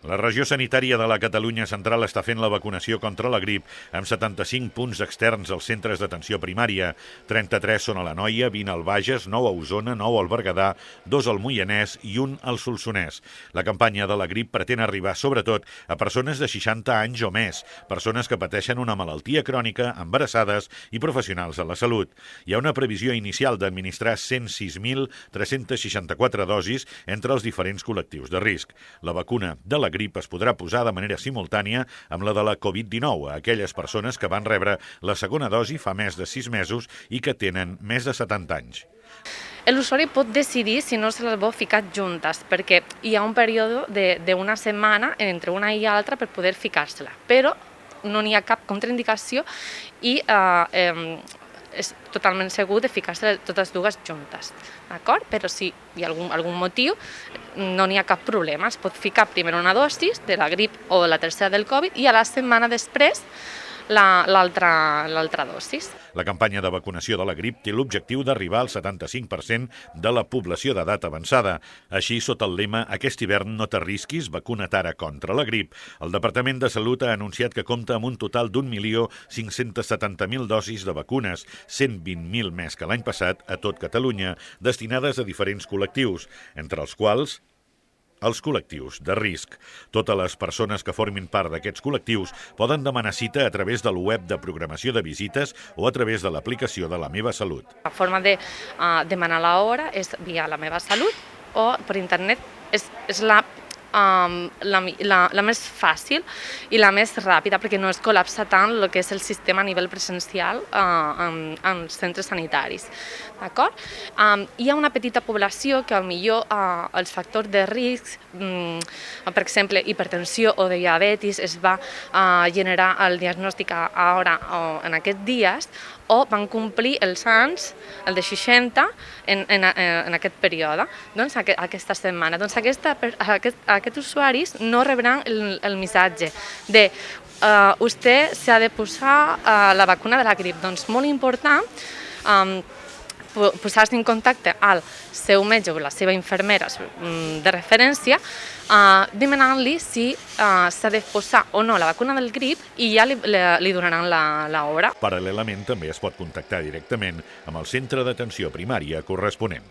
La regió sanitària de la Catalunya Central està fent la vacunació contra la grip amb 75 punts externs als centres d'atenció primària. 33 són a l'Anoia, 20 al Bages, 9 a Osona, 9 al Berguedà, 2 al Moianès i 1 al Solsonès. La campanya de la grip pretén arribar sobretot a persones de 60 anys o més, persones que pateixen una malaltia crònica, embarassades i professionals de la salut. Hi ha una previsió inicial d'administrar 106.364 dosis entre els diferents col·lectius de risc. La vacuna de la grip es podrà posar de manera simultània amb la de la Covid-19 a aquelles persones que van rebre la segona dosi fa més de 6 mesos i que tenen més de 70 anys. L'usuari pot decidir si no se les vol ficar juntes, perquè hi ha un període d'una setmana entre una i l'altra per poder ficar-se-la, però no n'hi ha cap contraindicació i és totalment segur de ficar-se totes dues juntes, d'acord? Però si hi ha algun motiu, no n'hi ha cap problema. Es pot ficar primer una dosi de la grip o la tercera del Covid i a la setmana després l'altra dosis. La campanya de vacunació de la grip té l'objectiu d'arribar al 75% de la població d'edat avançada. Així, sota el lema «Aquest hivern no t'arrisquis, vacuna't ara contra la grip», el Departament de Salut ha anunciat que compta amb un total d'1.570.000 dosis de vacunes, 120.000 més que l'any passat a tot Catalunya, destinades a diferents col·lectius, entre els quals els col·lectius de risc. Totes les persones que formin part d'aquests col·lectius poden demanar cita a través del web de programació de visites o a través de l'aplicació de La Meva Salut. La forma de demanar l'hora és via La Meva Salut o per internet. És la més fàcil i la més ràpida, perquè no es col·lapsa tant el que és el sistema a nivell presencial en centres sanitaris. D'acord? Hi ha una petita població que potser els factors de risc, per exemple, hipertensió o diabetis, es va generar el diagnòstic ara o en aquests dies, o van complir els anys, el de 60, en aquest període, doncs aquesta setmana. Doncs aquests usuaris no rebran el missatge de vostè s'ha de posar la vacuna de la grip. Doncs molt important posar-se en contacte al seu metge o la seva infermera de referència demanant-li si s'ha de posar o no la vacuna del grip i ja li donaran l'hora. Paral·lelament també es pot contactar directament amb el centre d'atenció primària corresponent.